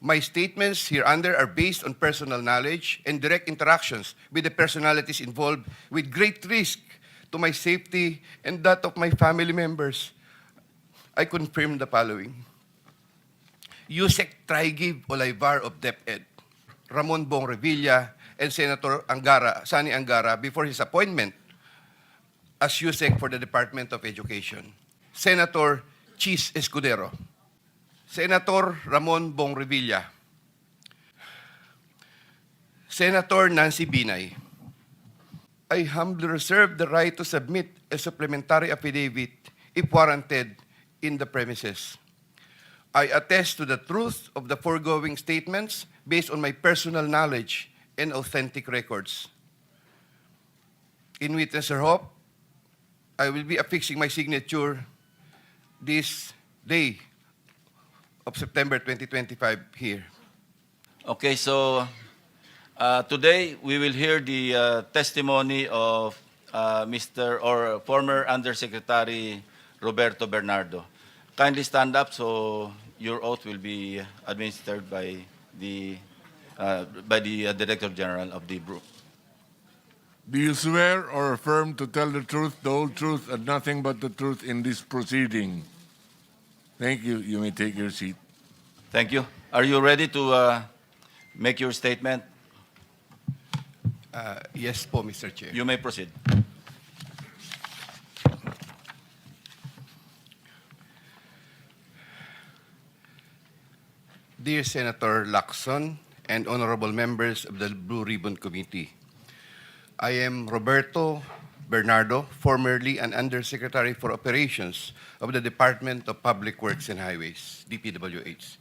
My statements hereunder are based on personal knowledge and direct interactions with the personalities involved with great risk to my safety and that of my family members. I confirm the following. Usec Trygve Olaivar of DepEd, Ramon Bong Revilla, and Senator Sani Angara before his appointment as Usec for the Department of Education. Senator Francis Escudero, Senator Ramon Bong Revilla, Senator Nancy Binay. I humbly reserve the right to submit a supplementary affidavit if warranted in the premises. I attest to the truth of the foregoing statements based on my personal knowledge and authentic records. In witness thereof, I will be affixing my signature this day of September 2025 here. Okay, so today we will hear the testimony of Mr. or former Undersecretary Roberto Bernardo. Kindly stand up so your oath will be administered by the Director General of the group. Do you swear or affirm to tell the truth, the whole truth, and nothing but the truth in this proceeding? Thank you. You may take your seat. Thank you. Are you ready to make your statement? Yes po, Mr. Chair. You may proceed. Dear Senator Lacson and honorable members of the Blue Ribbon Committee, I am Roberto Bernardo, formerly an Undersecretary for Operations of the Department of Public Works and Highways, Dpwh.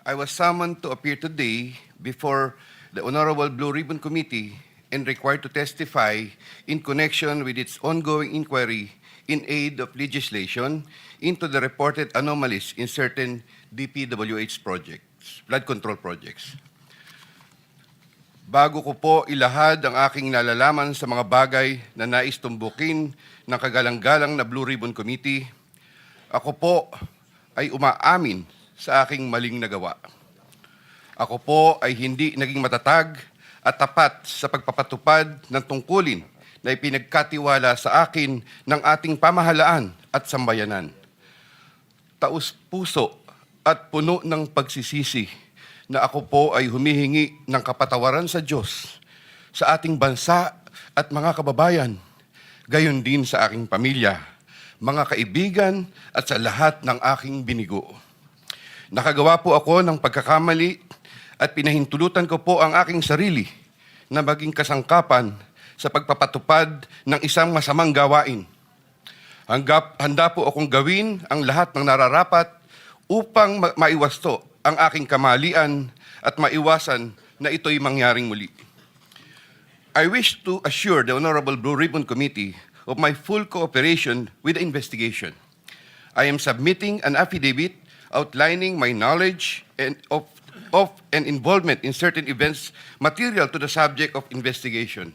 I was summoned to appear today before the Honorable Blue Ribbon Committee and required to testify in connection with its ongoing inquiry in aid of legislation into the reported anomalies in certain DPWH projects, flood control projects. Bago ko po ilahad ang aking nalalaman sa mga bagay na nais tumbukin ng kagalang-galang na Blue Ribbon Committee, ako po ay umaamin sa aking maling nagawa. Ako po ay hindi naging matatag at tapat sa pagpapatupad ng tungkulin na ipinagkatiwala sa akin ng ating pamahalaan at sambayanan. Taus-puso at puno ng pagsisisi na ako po ay humihingi ng kapatawaran sa Diyos, sa ating bansa at mga kababayan, gayon din sa aking pamilya, mga kaibigan at sa lahat ng aking binigo. Nakagawa po ako ng pagkakamali at pinahintulutan ko po ang aking sarili na maging kasangkapan sa pagpapatupad ng isang masamang gawain. Handa po akong gawin ang lahat ng nararapat upang maiwasto ang aking kamalian at maiwasan na ito'y mangyaring muli. I wish to assure the Honorable Blue Ribbon Committee of my full cooperation with the investigation. I am submitting an affidavit outlining my knowledge and of and involvement in certain events material to the subject of investigation.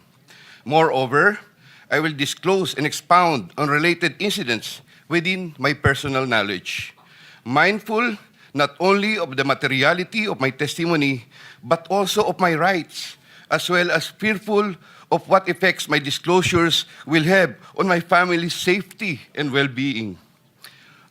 Moreover, I will disclose and expound on related incidents within my personal knowledge, mindful not only of the materiality of my testimony, but also of my rights, as well as fearful of what effects my disclosures will have on my family's safety and well-being.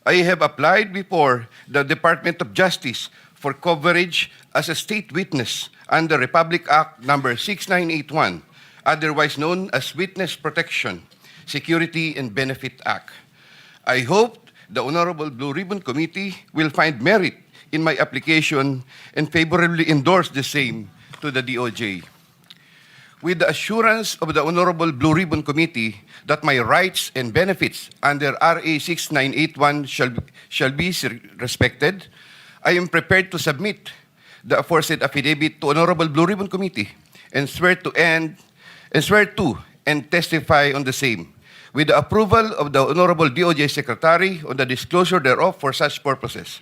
I have applied before the Department of Justice for coverage as a state witness under Republic Act No. 6981, otherwise known as Witness Protection, Security and Benefit Act. I hope the Honorable Blue Ribbon Committee will find merit in my application and favorably endorse the same to the DOJ. With the assurance of the Honorable Blue Ribbon Committee that my rights and benefits under RA 6981 shall be respected, I am prepared to submit the aforesaid affidavit to Honorable Blue Ribbon Committee and swear to and testify on the same, with the approval of the Honorable DOJ Secretary on the disclosure thereof for such purposes.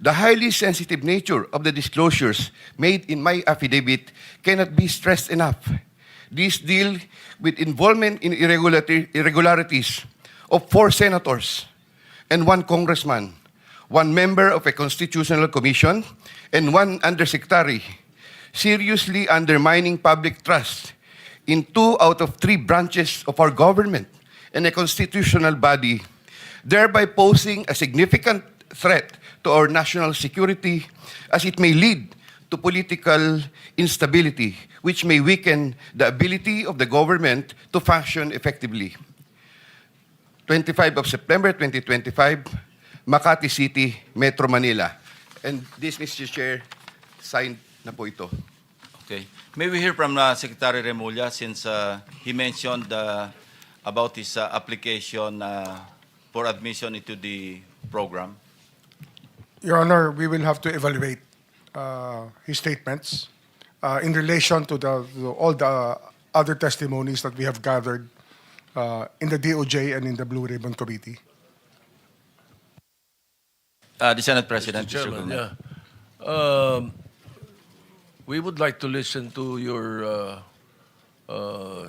The highly sensitive nature of the disclosures made in my affidavit cannot be stressed enough. These deal with involvement in irregularities of 4 senators and 1 congressman, one member of a constitutional commission, and one undersecretary, seriously undermining public trust in 2 out of 3 branches of our government and a constitutional body, thereby posing a significant threat to our national security as it may lead to political instability, which may weaken the ability of the government to function effectively. 25 of September 2025, Makati City, Metro Manila. And this, Mr. Chair, signed na po ito. Okay. May we hear from Secretary Remulla since he mentioned about his application for admission into the program? Your Honor, we will have to evaluate his statements in relation to all the other testimonies that we have gathered in the DOJ and in the Blue Ribbon Committee. The Senate President, Mr. Mr. Chairman, Gulman. we would like to listen to your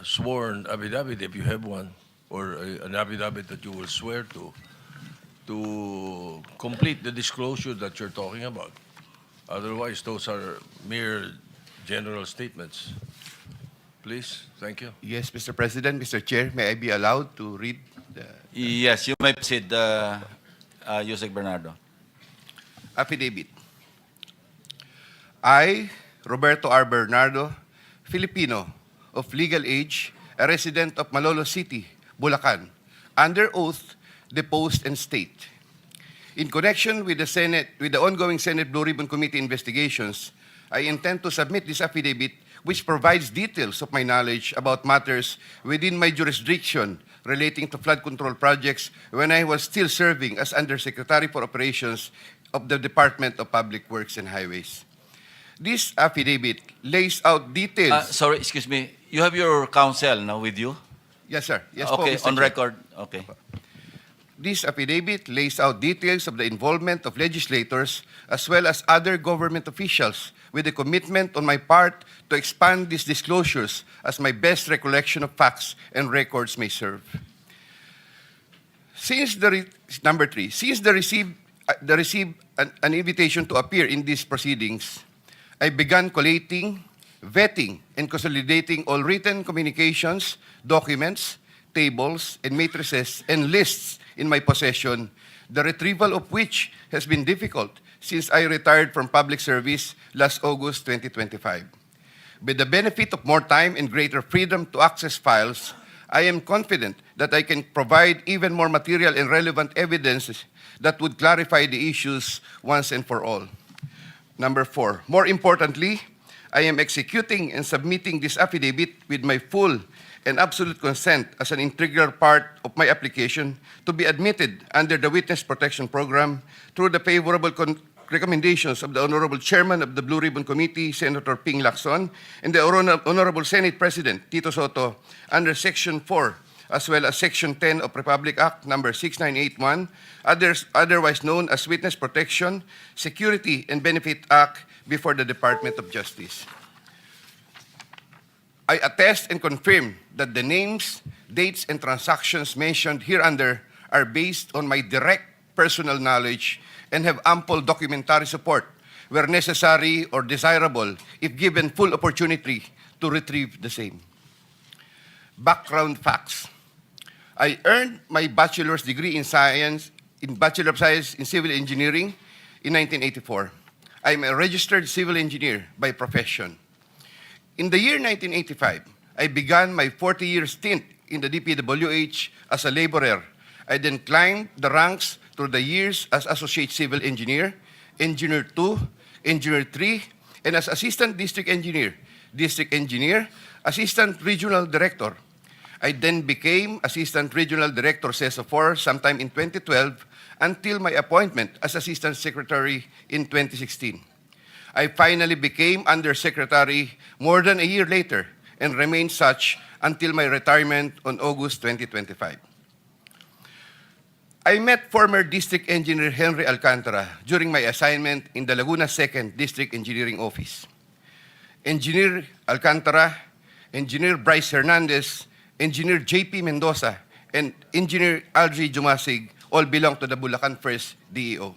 sworn affidavit, if you have one, or an affidavit that you will swear to complete the disclosure that you're talking about. Otherwise, those are mere general statements. Please, thank you. Yes, Mr. President, Mr. Chair, may I be allowed to read the Yes, you may proceed, Usec Bernardo. affidavit? I, Roberto R. Bernardo, Filipino, of legal age, a resident of Malolos City, Bulacan, under oath, depose and state. In connection with the ongoing Senate Blue Ribbon Committee investigations, I intend to submit this affidavit which provides details of my knowledge about matters within my jurisdiction relating to flood control projects when I was still serving as Undersecretary for Operations of the Department of Public Works and Highways. This affidavit lays out details. Sorry, excuse me. You have your counsel now with you? Yes, sir. Yes, po, Okay, Mr. on Chair. record. Okay. This affidavit lays out details of the involvement of legislators as well as other government officials with a commitment on my part to expand these disclosures as my best recollection of facts and records may serve. Number 3, since the received an invitation to appear in these proceedings, I began collating, vetting, and consolidating all written communications, documents, tables, and matrices, and lists in my possession, the retrieval of which has been difficult since I retired from public service last August 2025. With the benefit of more time and greater freedom to access files, I am confident that I can provide even more material and relevant evidence that would clarify the issues once and for all. Number 4, more importantly, I am executing and submitting this affidavit with my full and absolute consent as an integral part of my application to be admitted under the Witness Protection Program through the favorable recommendations of the Honorable Chairman of the Blue Ribbon Committee, Senator Ping Lacson, and the Honorable Senate President Tito Soto under Section 4, as well as Section 10 of Republic Act Number 6981, otherwise known as Witness Protection, Security, and Benefit Act before the Department of Justice. I attest and confirm that the names, dates, and transactions mentioned hereunder are based on my direct personal knowledge and have ample documentary support where necessary or desirable if given full opportunity to retrieve the same. Background facts. I earned my bachelor's degree in Bachelor of Science in Civil Engineering in 1984. I am a registered civil engineer by profession. In the year 1985, I began my 40-year stint in the Dpwh as a laborer. I then climbed the ranks through the years as Associate Civil Engineer, Engineer 2, Engineer 3, and as Assistant District Engineer, Assistant Regional Director. I then became Assistant Regional Director CESO 4 sometime in 2012 until my appointment as Assistant Secretary in 2016. I finally became Undersecretary more than a year later and remained such until my retirement on August 2025. I met former District Engineer Henry Alcantara during my assignment in the Laguna 2nd District Engineering Office. Engineer Alcantara, Engineer Bryce Hernandez, Engineer J.P. Mendoza, and Engineer Algie Jumasig all belong to the Bulacan 1st DEO.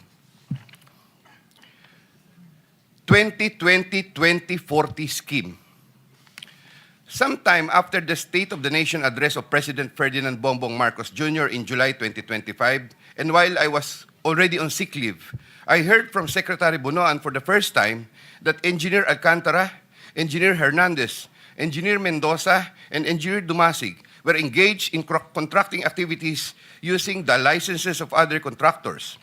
2020-2040 scheme. Sometime after the State of the Nation address of President Ferdinand Bongbong Marcos Jr. in July 2025, and while I was already on sick leave, I heard from Secretary Bunoan for the first time that Engineer Alcantara, Engineer Hernandez, Engineer Mendoza, and Engineer Dumasig were engaged in contracting activities using the licenses of other contractors.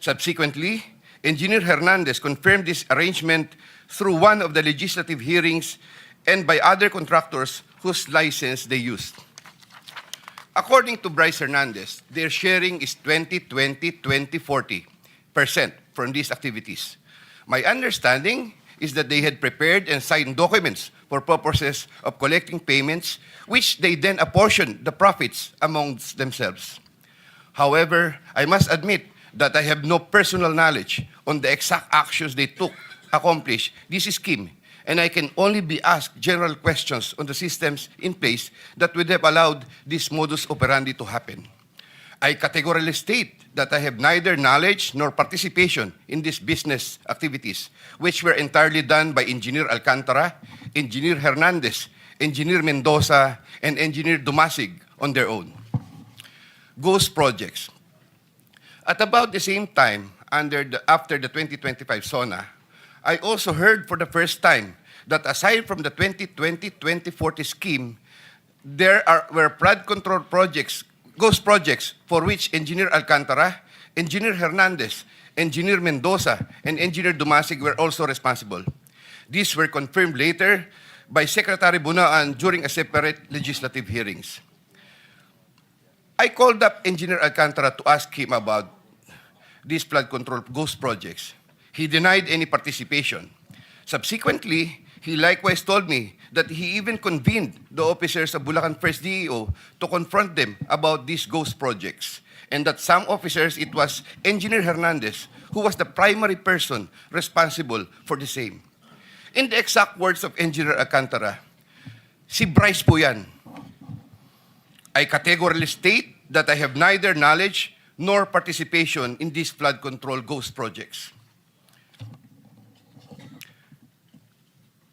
Subsequently, Engineer Hernandez confirmed this arrangement through one of the legislative hearings and by other contractors whose license they used. According to Bryce Hernandez, their sharing is 20-20-20-40% from these activities. My understanding is that they had prepared and signed documents for purposes of collecting payments, which they then apportioned the profits amongst themselves. However, I must admit that I have no personal knowledge on the exact actions they took to accomplish this scheme, and I can only be asked general questions on the systems in place that would have allowed this modus operandi to happen. I categorically state that I have neither knowledge nor participation in these business activities, which were entirely done by Engineer Alcantara, Engineer Hernandez, Engineer Mendoza, and Engineer Dumasig on their own. Ghost projects. At about the same time, after the 2025 SONA, I also heard for the first time that aside from the 2020-2040 scheme, were flood control projects, ghost projects, for which Engineer Alcantara, Engineer Hernandez, Engineer Mendoza, and Engineer Dumasig were also responsible. These were confirmed later by Secretary Bunaan during a separate legislative hearings. I called up Engineer Alcantara to ask him about these flood control ghost projects. He denied any participation. Subsequently, he likewise told me that he even convened the officers of Bulacan First DEO to confront them about these ghost projects, and that some officers, it was Engineer Hernandez, who was the primary person responsible for the same. In the exact words of Engineer Alcantara, si Bryce po yan. I categorically state that I have neither knowledge nor participation in these flood control ghost projects.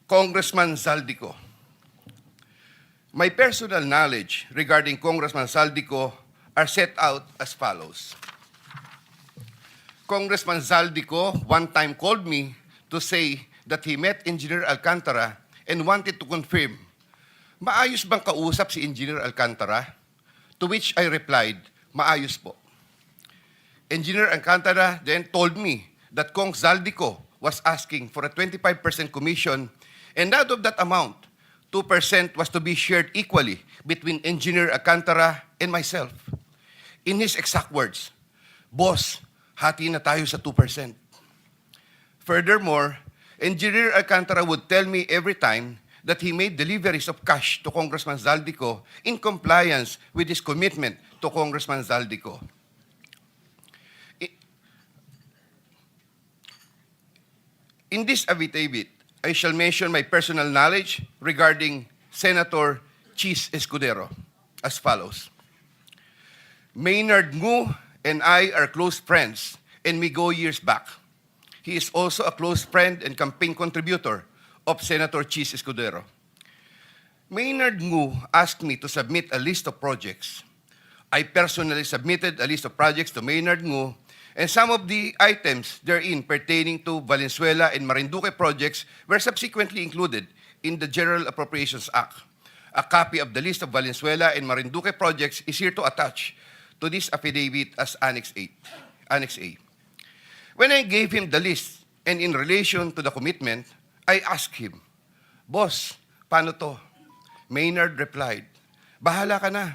Congressman Zaldy Co. My personal knowledge regarding Congressman Zaldy Co are set out as follows. Congressman Zaldy Co one time called me to say that he met Engineer Alcantara and wanted to confirm, maayos bang kausap si Engineer Alcantara? To which I replied, maayos po. Engineer Alcantara then told me that Kong Zaldy Co was asking for a 25% commission, and out of that amount, 2% was to be shared equally between Engineer Alcantara and myself. In his exact words, boss, hati na tayo sa 2%. Furthermore, Engineer Alcantara would tell me every time that he made deliveries of cash to Congressman Zaldy Co in compliance with his commitment to Congressman Zaldy Co. In this affidavit, I shall mention my personal knowledge regarding Senator Francis Escudero as follows. Maynard Ngu and I are close friends, and we go years back. He is also a close friend and campaign contributor of Senator Francis Escudero. Maynard Ngu asked me to submit a list of projects. I personally submitted a list of projects to Maynard Ngu, and some of the items therein pertaining to Valenzuela and Marinduque projects were subsequently included in the General Appropriations Act. A copy of the list of Valenzuela and Marinduque projects is here to attach to this affidavit as Annex A. When I gave him the list and in relation to the commitment, I asked him, Boss, paano to? Maynard replied, bahala ka na.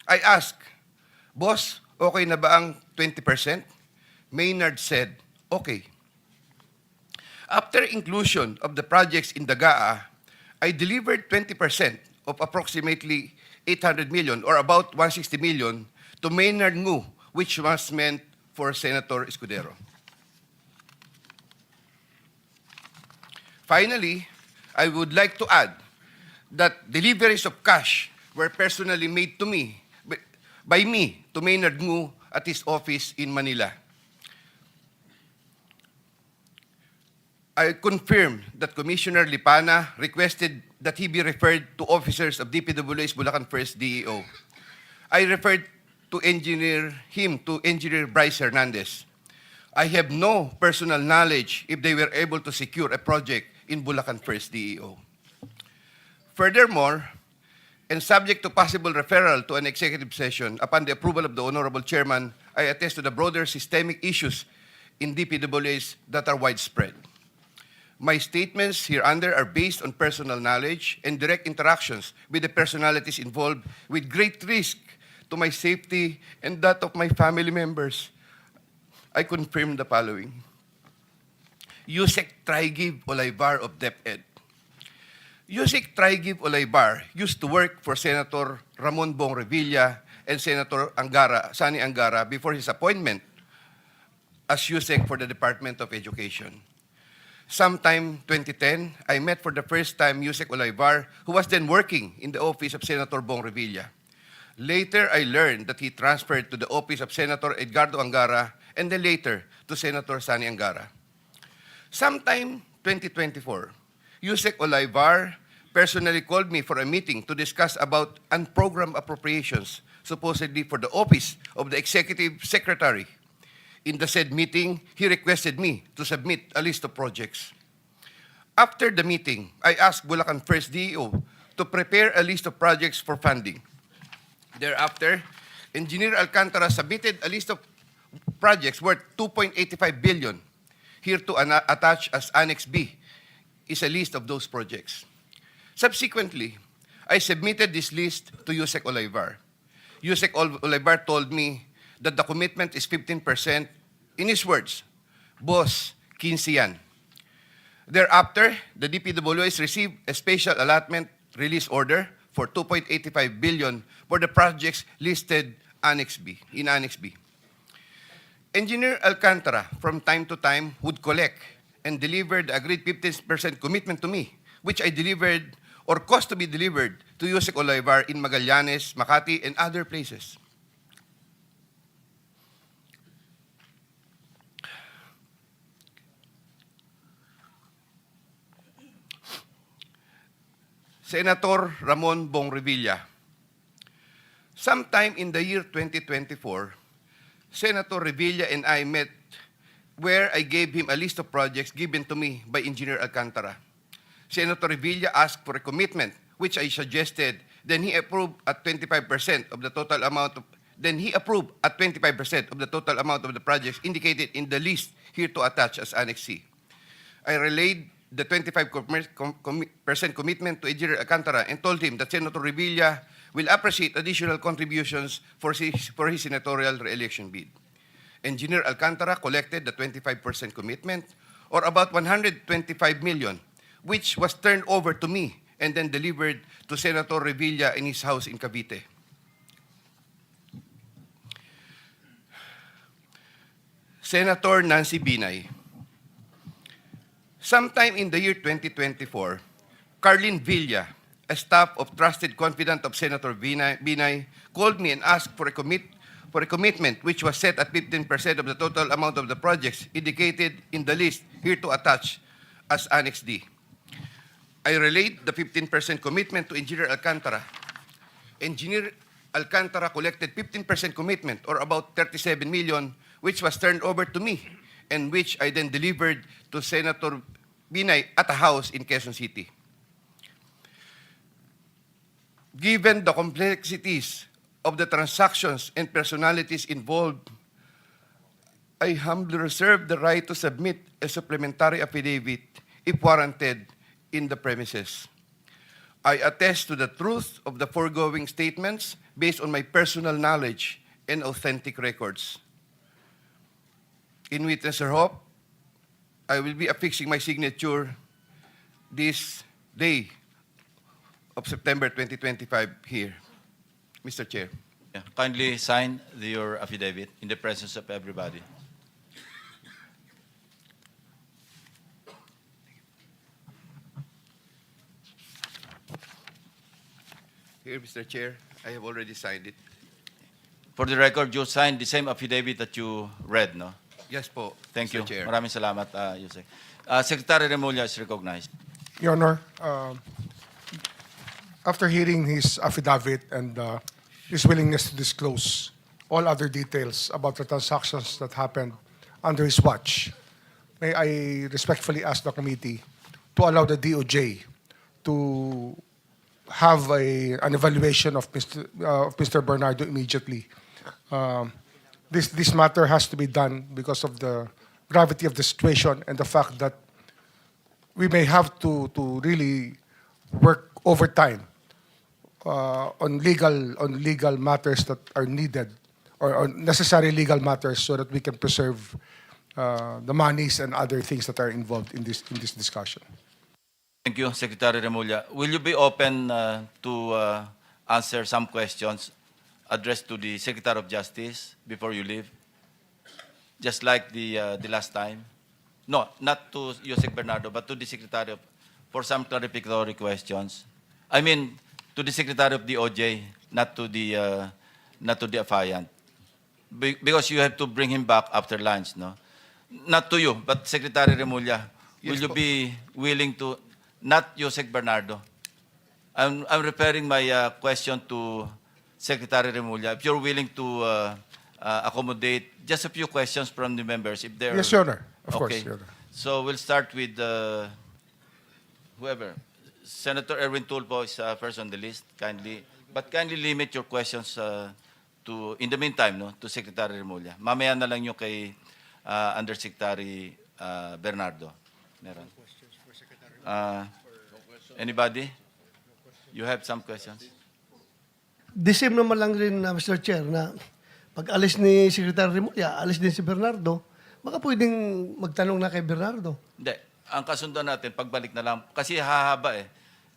I asked, Boss, okay na ba ang 20%? Maynard said, okay. After inclusion of the projects in Dagaa, I delivered 20% of approximately 800 million or about 160 million to Maynard Ngu, which was meant for Senator Escudero. Finally, I would like to add that deliveries of cash were personally made to me, by me, to Maynard Ngu at his office in Manila. I confirm that Commissioner Lipana requested that he be referred to officers of DPWH Bulacan 1st DEO. I referred to him to Engineer Bryce Hernandez. I have no personal knowledge if they were able to secure a project in Bulacan 1st DEO. Furthermore, and subject to possible referral to an executive session upon the approval of the Honorable Chairman, I attest to the broader systemic issues in DPWH that are widespread. My statements hereunder are based on personal knowledge and direct interactions with the personalities involved with great risk to my safety and that of my family members. I confirm the following. Usec Trygve Olaivar of DepEd. Usec Trygve Olaivar used to work for Senator Ramon Bong Revilla and Senator Sani Angara before his appointment as Usec for the Department of Education. Sometime 2010, I met for the first time Usec Olaivar, who was then working in the office of Senator Bong Revilla. Later, I learned that he transferred to the office of Senator Edgardo Angara and then later to Senator Sani Angara. Sometime 2024, Usec Olaivar personally called me for a meeting to discuss about unprogrammed appropriations, supposedly for the office of the Executive Secretary. In the said meeting, he requested me to submit a list of projects. After the meeting, I asked Bulacan 1st DEO to prepare a list of projects for funding. Thereafter, Engineer Alcantara submitted a list of projects worth 2.85 billion. Here to attach as Annex B is a list of those projects. Subsequently, I submitted this list to Usec Olaivar. Usec Olaivar told me that the commitment is 15%. In his words, boss, 15 yan. Thereafter, the DPWH received a special allotment release order for 2.85 billion for the projects listed in Annex B. Engineer Alcantara, from time to time, would collect and deliver the agreed 15% commitment to me, which I delivered or caused to be delivered to Usec Olaivar in Magallanes, Makati, and other places. Senator Ramon Bong Revilla. Sometime in the year 2024, Senator Revilla and I met where I gave him a list of projects given to me by Engineer Alcantara. Senator Revilla asked for a commitment, which I suggested. Then he approved at 25% of the total amount of the projects indicated in the list here to attach as Annex C. I relayed the 25% commitment to Engineer Alcantara and told him that Senator Revilla will appreciate additional contributions for his senatorial re-election bid. Engineer Alcantara collected the 25% commitment, or about 125 million, which was turned over to me and then delivered to Senator Revilla in his house in Cavite. Senator Nancy Binay. Sometime in the year 2024, Carlin Villa, a staff of trusted confidant of Senator Binay, called me and asked for a commitment which was set at 15% of the total amount of the projects indicated in the list here to attach as Annex D. I relayed the 15% commitment to Engineer Alcantara. Engineer Alcantara collected 15% commitment, or about 37 million, which was turned over to me and which I then delivered to Senator Binay at a house in Quezon City. Given the complexities of the transactions and personalities involved, I humbly reserve the right to submit a supplementary affidavit if warranted in the premises. I attest to the truth of the foregoing statements based on my personal knowledge and authentic records. In witness or hope, I will be affixing my signature this day of September 2025 here. Mr. Chair. Yeah, kindly sign your affidavit in the presence of everybody. Here, Mr. Chair, I have already signed it. For the record, you signed the same affidavit that you read, no? Yes po, Thank Mr. you. Chair. Maraming salamat, Usec. Secretary Remulla is recognized. Your Honor, after hearing his affidavit and his willingness to disclose all other details about the transactions that happened under his watch, may I respectfully ask the committee to allow the DOJ to have an evaluation of Mr. Bernardo immediately. This matter has to be done because of the gravity of the situation and the fact that we may have to really work overtime on legal matters that are needed or necessary legal matters so that we can preserve the monies and other things that are involved in this discussion. Thank you, Secretary Remulla. Will you be open to answer some questions addressed to the Secretary of Justice before you leave? Just like the last time? No, not to Usec Bernardo, but to the Secretary for some clarificatory questions. I mean, to the Secretary of DOJ, not to the affiant. Because you have to bring him back after lunch, no? Not to you, but Secretary Remulla, will Yes you po. be willing to, not Usec Bernardo, I'm referring my question to Secretary Remulla, if you're willing to accommodate just a few questions from the members, if they're... Yes, Your Honor. Of course, Okay. Your Honor. So we'll start with whoever. Senator Erwin Tulfo is first on the list, kindly. But kindly limit your questions to, in the meantime, no, to Secretary Remulla. Mamaya na lang yung kay Undersecretary Bernardo. Meron. Anybody? You have some questions? The same naman lang rin, Mr. Chair, na pag alis ni Secretary Remulla, alis din si Bernardo, baka pwedeng magtanong na kay Bernardo. Hindi. Ang kasundan natin, pagbalik na lang, kasi hahaba eh.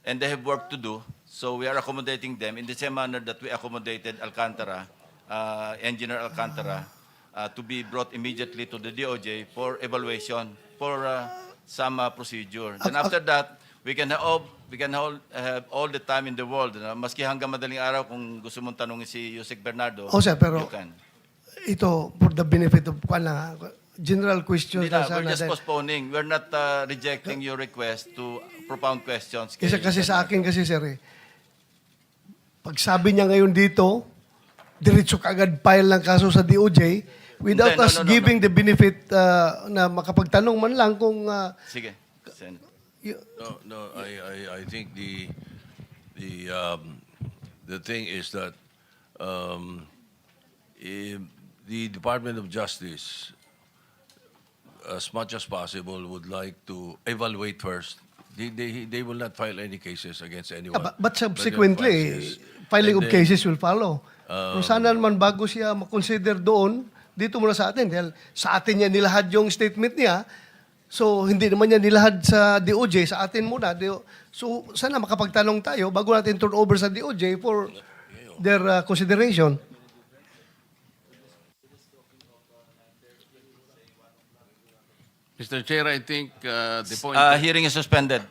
And they have work to do. So we are accommodating them in the same manner that we accommodated Alcantara, Engineer Alcantara, to be brought immediately to the DOJ for evaluation, for some procedure. Then after that, we can have all the time in the world. Maski hanggang madaling araw, kung gusto mong tanongin si Usec Bernardo, O sir, pero you can. ito, for the benefit of general questions Hindi na, na sana. we're just dahil- postponing. We're not rejecting your request to propound questions. Isa kasi sa akin kasi, sir, pag sabi niya ngayon dito, diretso kaagad file ng kaso sa DOJ without Hindi, no, us no, no, giving the benefit na makapagtanong man lang kung Sige. Sen. No, I think the thing is that the Department of Justice, as much as possible, would like to evaluate first. They will not file any cases against anyone. but subsequently, filing of cases will follow. Kung sana naman bago siya makonsider doon, dito muna sa atin. Dahil sa atin niya nilahad yung statement niya, so hindi naman niya nilahad sa DOJ, sa atin muna. So sana makapagtanong tayo bago natin turn over sa DOJ for their consideration. Mr. Chair, I think the point... Hearing is suspended.